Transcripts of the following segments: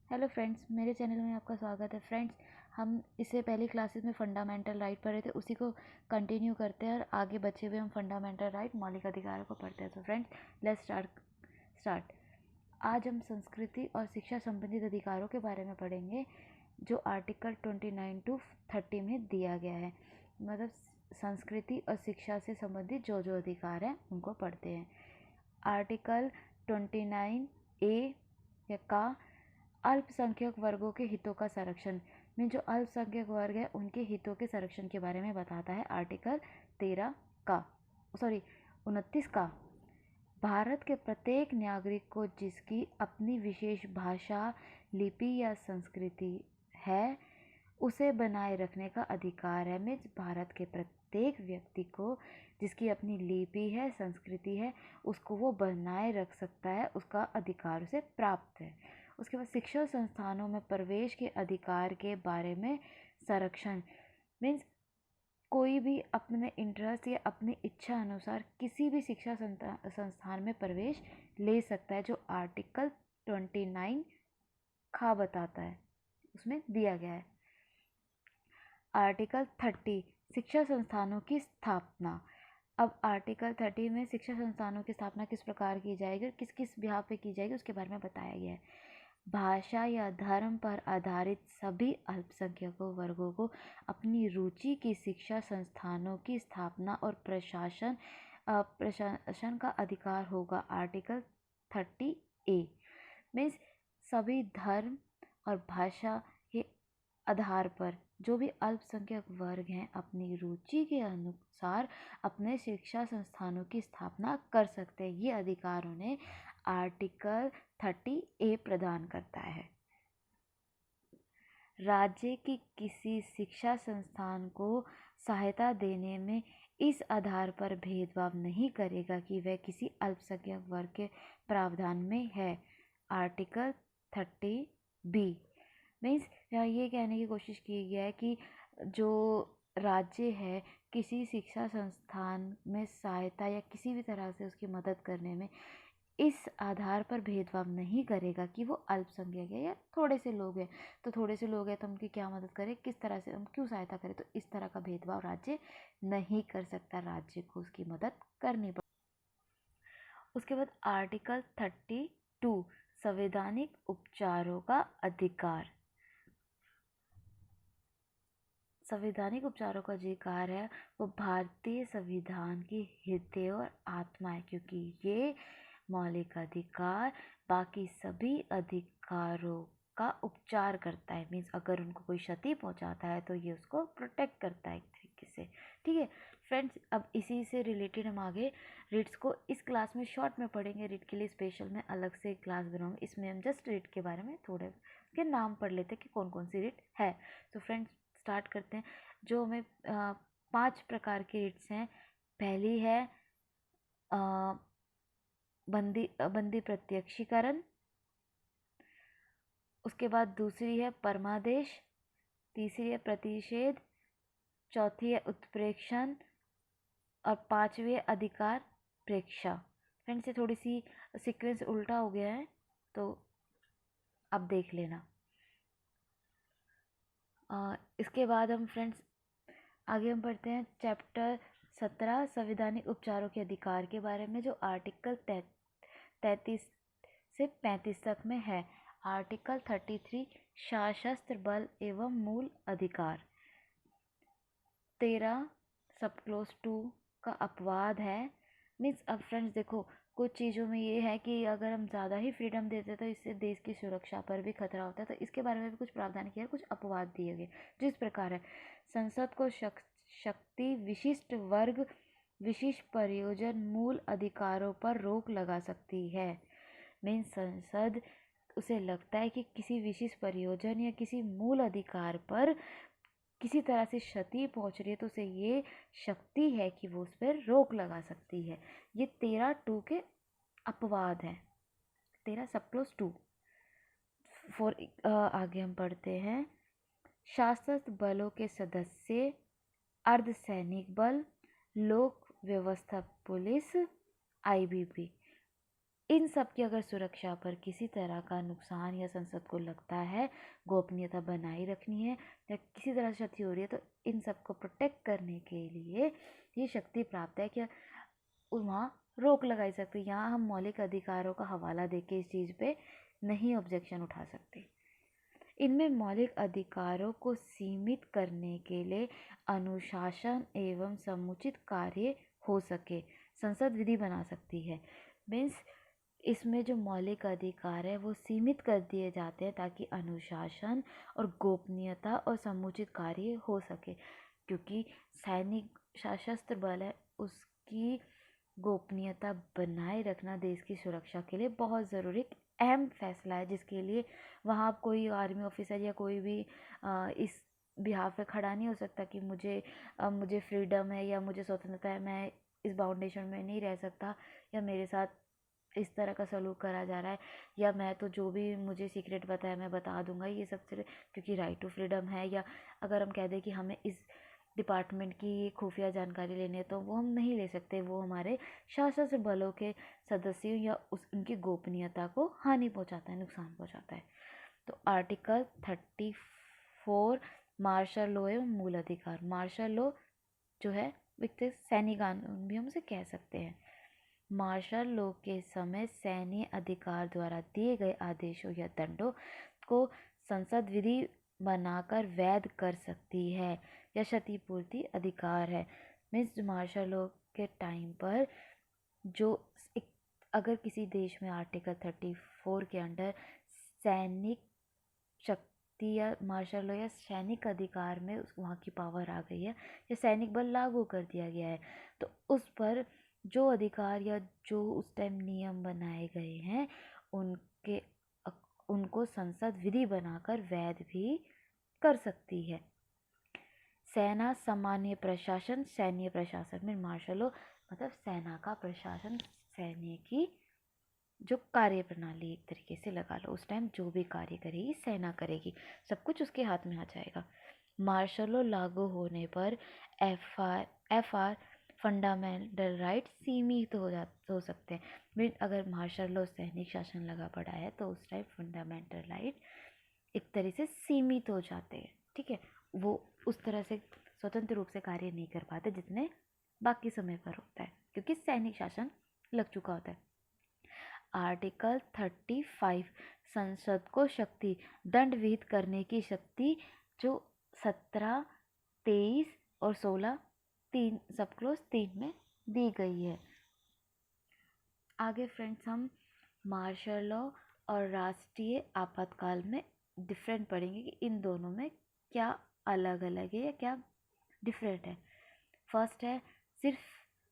Hello friends, मेरे channel में आपका स्वागत है। फ्रेंड्स, हम इससे पहली क्लासेस में फंडामेंटल राइट पढ़े थे, उसी को कंटिन्यू करते हैं और आगे बचे हुए हम फंडामेंटल राइट मौलिक अधिकारों को पढ़ते हैं। तो फ्रेंड्स, लेट्स स्टार्ट। आज हम संस्कृति और शिक्षा संबंधित अधिकारों के बारे में पढ़ेंगे, जो आर्टिकल 29 to 30 में दिया गया है। मतलब संस्कृति और शिक्षा से संबंधित जो जो अधिकार हैं उनको पढ़ते हैं। आर्टिकल 29A का अल्पसंख्यक वर्गों के हितों का संरक्षण में जो अल्पसंख्यक वर्ग है उनके हितों के संरक्षण के बारे में बताता है। आर्टिकल 29 का भारत के प्रत्येक नागरिक को जिसकी अपनी विशेष भाषा, लिपि या संस्कृति है उसे बनाए रखने का अधिकार है। मीन्स भारत के प्रत्येक व्यक्ति को जिसकी अपनी लिपि है, संस्कृति है, उसको वो बनाए रख सकता है, उसका अधिकार उसे प्राप्त है। उसके बाद शिक्षा संस्थानों में प्रवेश के अधिकार के बारे में संरक्षण। मीन्स कोई भी अपने इंटरेस्ट या अपनी इच्छा अनुसार किसी भी शिक्षा संस्थान में प्रवेश ले सकता है, जो आर्टिकल 29 खा बताता है, उसमें दिया गया है। आर्टिकल 30 शिक्षा संस्थानों की स्थापना। अब आर्टिकल 30 में शिक्षा संस्थानों की स्थापना किस प्रकार की जाएगी, किस किस बिहार पे की जाएगी, उसके बारे में बताया गया है। भाषा या धर्म पर आधारित सभी अल्पसंख्यकों वर्गों को अपनी रुचि की शिक्षा संस्थानों की स्थापना और प्रशासन का अधिकार होगा। आर्टिकल 30A मीन्स सभी धर्म और भाषा के आधार पर जो भी अल्पसंख्यक वर्ग हैं अपनी रुचि के अनुसार अपने शिक्षा संस्थानों की स्थापना कर सकते हैं। ये अधिकार उन्हें आर्टिकल 30A प्रदान करता है। राज्य की किसी शिक्षा संस्थान को सहायता देने में इस आधार पर भेदभाव नहीं करेगा कि वह किसी अल्पसंख्यक वर्ग के प्रावधान में है। आर्टिकल 30B मीन्स ये कहने की कोशिश की गई है कि जो राज्य है किसी शिक्षा संस्थान में सहायता या किसी भी तरह से उसकी मदद करने में इस आधार पर भेदभाव नहीं करेगा कि वो अल्पसंख्यक है या थोड़े से लोग हैं, तो थोड़े से लोग हैं तो उनकी क्या मदद करें, किस तरह से हम क्यों सहायता करें, तो इस तरह का भेदभाव राज्य नहीं कर सकता, राज्य को उसकी मदद करनी पड़ेगी। उसके बाद आर्टिकल 32 संवैधानिक उपचारों का अधिकार। संवैधानिक उपचारों का अधिकार है वो भारतीय संविधान की हृदय और आत्मा है, क्योंकि ये मौलिक अधिकार बाकी सभी अधिकारों का उपचार करता है। मीन्स अगर उनको कोई क्षति पहुंचाता है तो ये उसको प्रोटेक्ट करता है एक तरीके से। ठीक है फ्रेंड्स, अब इसी से रिलेटेड हम आगे रिट्स को इस क्लास में शॉर्ट में पढ़ेंगे। रिट के लिए स्पेशल मैं अलग से क्लास बनाऊंगी, इसमें हम जस्ट रिट के बारे में थोड़े के नाम पढ़ लेते हैं कि कौन कौन सी रिट है। तो फ्रेंड्स स्टार्ट करते हैं। जो हमें 5 प्रकार की रिट्स हैं। पहली है बंदी प्रत्यक्षीकरण। उसके बाद दूसरी है परमादेश। तीसरी है प्रतिषेध। चौथी है उत्प्रेक्षण और पांचवी है अधिकार प्रेक्षा। फ्रेंड्स, ये थोड़ी सी सीक्वेंस उल्टा हो गया है तो अब देख लेना। इसके बाद हम फ्रेंड्स आगे हम पढ़ते हैं चैप्टर 17 संवैधानिक उपचारों के अधिकार के बारे में, जो आर्टिकल 33 से 35 तक में है। आर्टिकल 33 सशस्त्र बल एवं मूल अधिकार। 13 सब क्लोज 2 का अपवाद है। मीन्स अब फ्रेंड्स देखो, कुछ चीज़ों में ये है कि अगर हम ज़्यादा ही फ्रीडम देते हैं तो इससे देश की सुरक्षा पर भी खतरा होता है, तो इसके बारे में भी कुछ प्रावधान किया, कुछ अपवाद दिए गए। जिस प्रकार है संसद को शक्ति विशिष्ट वर्ग विशिष्ट प्रयोजन मूल अधिकारों पर रोक लगा सकती है। मीन्स संसद उसे लगता है कि किसी विशिष्ट प्रयोजन या किसी मूल अधिकार पर किसी तरह से क्षति पहुंच रही है तो उसे ये शक्ति है कि वो उस पर रोक लगा सकती है। ये 13(2) के अपवाद हैं। 13 सब क्लोज 2 फॉर आगे हम पढ़ते हैं सशस्त्र बलों के सदस्य, अर्धसैनिक बल, लोक व्यवस्था पुलिस, IBP। इन सब की अगर सुरक्षा पर किसी तरह का नुकसान या संसद को लगता है गोपनीयता बनाए रखनी है या किसी तरह से क्षति हो रही है, तो इन सब को प्रोटेक्ट करने के लिए ये शक्ति प्राप्त है कि वहाँ रोक लगाई सकती है। यहाँ हम मौलिक अधिकारों का हवाला देके इस चीज़ पे नहीं ऑब्जेक्शन उठा सकते। इनमें मौलिक अधिकारों को सीमित करने के लिए अनुशासन एवं समुचित कार्य हो सके संसद विधि बना सकती है। मीन्स इसमें जो मौलिक अधिकार है वो सीमित कर दिए जाते हैं ताकि अनुशासन और गोपनीयता और समुचित कार्य हो सके, क्योंकि सैनिक सशस्त्र बल है उसकी गोपनीयता बनाए रखना देश की सुरक्षा के लिए बहुत ज़रूरी अहम फैसला है, जिसके लिए वहाँ कोई आर्मी ऑफिसर या कोई भी इस बिहाफ पे खड़ा नहीं हो सकता कि मुझे फ्रीडम है या मुझे स्वतंत्रता है, मैं इस बाउंडेशन में नहीं रह सकता या मेरे साथ इस तरह का सलूक करा जा रहा है या मैं तो जो भी मुझे सीक्रेट पता है मैं बता दूंगा, ये सब सिर्फ क्योंकि राइट टू फ्रीडम है। या अगर हम कह दें कि हमें इस डिपार्टमेंट की खुफिया जानकारी लेनी है तो वो हम नहीं ले सकते, वो हमारे सशस्त्र बलों के सदस्यों या उनकी गोपनीयता को हानि पहुंचाता है, नुकसान पहुंचाता है। तो आर्टिकल 34 मार्शल लॉ एवं मूल अधिकार। मार्शल लॉ जो है वित्तीय सैन्य कानून भी हम उसे कह सकते हैं। मार्शल लॉ के समय सैन्य अधिकार द्वारा दिए गए आदेशों या दंडों को संसद विधि बनाकर वैध कर सकती है या क्षतिपूर्ति अधिकार है। मीन्स मार्शल लॉ के टाइम पर जो अगर किसी देश में आर्टिकल 34 के अंडर सैनिक शक्ति या मार्शल लॉ या सैनिक अधिकार में वहाँ की पावर आ गई है या सैनिक बल लागू कर दिया गया है, तो उस पर जो अधिकार या जो उस टाइम नियम बनाए गए हैं उनको संसद विधि बनाकर वैध भी कर सकती है। सेना सामान्य प्रशासन सैन्य प्रशासन में मार्शल लॉ मतलब सेना का प्रशासन, सैन्य की जो कार्य प्रणाली एक तरीके से लगा लो, उस टाइम जो भी कार्य करेगी सेना करेगी, सब कुछ उसके हाथ में आ जाएगा। मार्शल लॉ लागू होने पर एफ आर फंडामेंटल राइट सीमित हो सकते हैं। मीन अगर मार्शल लॉ सैनिक शासन लगा पड़ा है तो उस टाइम फंडामेंटल राइट एक तरह से सीमित हो जाते हैं, ठीक है, वो उस तरह से स्वतंत्र रूप से कार्य नहीं कर पाते जितने बाकी समय पर होता है क्योंकि सैनिक शासन लग चुका होता है। आर्टिकल 35 संसद को शक्ति दंड विहित करने की शक्ति जो 17, 23 और 16 3 सब क्लोज 3 में दी गई है। आगे फ्रेंड्स हम मार्शल लॉ और राष्ट्रीय आपातकाल में डिफरेंट पढ़ेंगे कि इन दोनों में क्या अलग अलग है या क्या डिफरेंट है। फर्स्ट है सिर्फ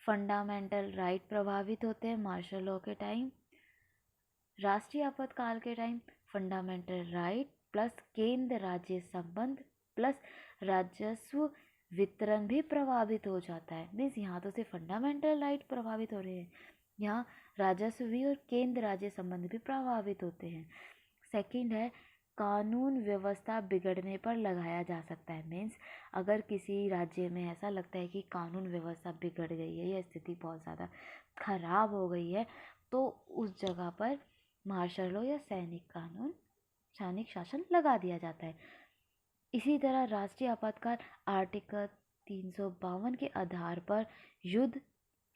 फंडामेंटल राइट प्रभावित होते हैं मार्शल लॉ के टाइम। राष्ट्रीय आपातकाल के टाइम फंडामेंटल राइट प्लस केंद्र राज्य संबंध प्लस राजस्व वितरण भी प्रभावित हो जाता है। मीन्स यहाँ तो सिर्फ फंडामेंटल राइट प्रभावित हो रहे हैं, यहाँ राजस्व भी और केंद्र राज्य संबंध भी प्रभावित होते हैं। सेकंड है कानून व्यवस्था बिगड़ने पर लगाया जा सकता है। मीन्स अगर किसी राज्य में ऐसा लगता है कि कानून व्यवस्था बिगड़ गई है या स्थिति बहुत ज़्यादा खराब हो गई है तो उस जगह पर मार्शल लॉ या सैनिक शासन लगा दिया जाता है। इसी तरह राष्ट्रीय आपातकाल आर्टिकल 352 के आधार पर युद्ध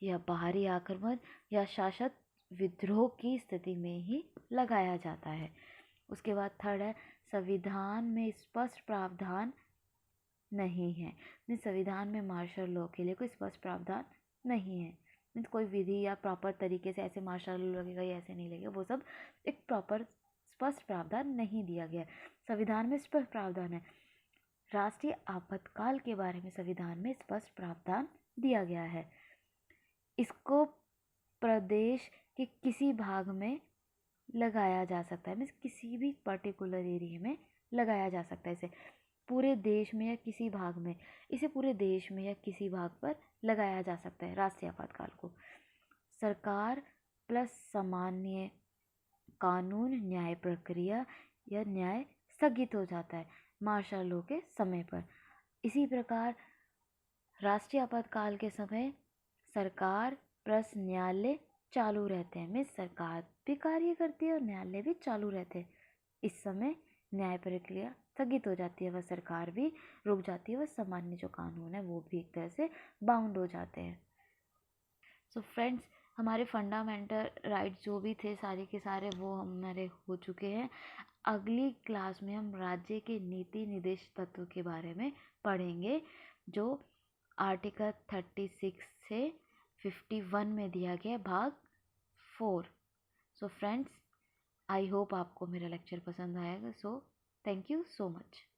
या बाहरी आक्रमण या शासक विद्रोह की स्थिति में ही लगाया जाता है। उसके बाद थर्ड है संविधान में स्पष्ट प्रावधान नहीं है। मीन्स संविधान में मार्शल लॉ के लिए कोई स्पष्ट प्रावधान नहीं है। मीन्स कोई विधि या प्रॉपर तरीके से ऐसे मार्शल लॉ लगेगा या ऐसे नहीं लगेगा, वो सब एक प्रॉपर स्पष्ट प्रावधान नहीं दिया गया। संविधान में स्पष्ट प्रावधान है। राष्ट्रीय आपातकाल के बारे में संविधान में स्पष्ट प्रावधान दिया गया है। इसको प्रदेश के किसी भाग में लगाया जा सकता है। मीन्स किसी भी पर्टिकुलर एरिया में लगाया जा सकता है। इसे पूरे देश में या किसी भाग में, इसे पूरे देश में या किसी भाग पर लगाया जा सकता है राष्ट्रीय आपातकाल को। सरकार प्लस सामान्य कानून न्याय प्रक्रिया या न्याय स्थगित हो जाता है मार्शल लॉ के समय पर। इसी प्रकार राष्ट्रीय आपातकाल के समय सरकार प्लस न्यायालय चालू रहते हैं। मीन्स सरकार भी कार्य करती है और न्यायालय भी चालू रहते हैं। इस समय न्याय प्रक्रिया स्थगित हो जाती है, वह सरकार भी रुक जाती है, वह सामान्य जो कानून है वो भी एक तरह से बाउंड हो जाते हैं। सो फ्रेंड्स, हमारे फंडामेंटल राइट्स जो भी थे सारे के सारे वो हमारे हो चुके हैं। अगली क्लास में हम राज्य के नीति निर्देश तत्व के बारे में पढ़ेंगे, जो आर्टिकल 36 से 51 में दिया गया भाग 4। सो फ्रेंड्स, आई होप आपको मेरा लेक्चर पसंद आएगा। So thank you so much.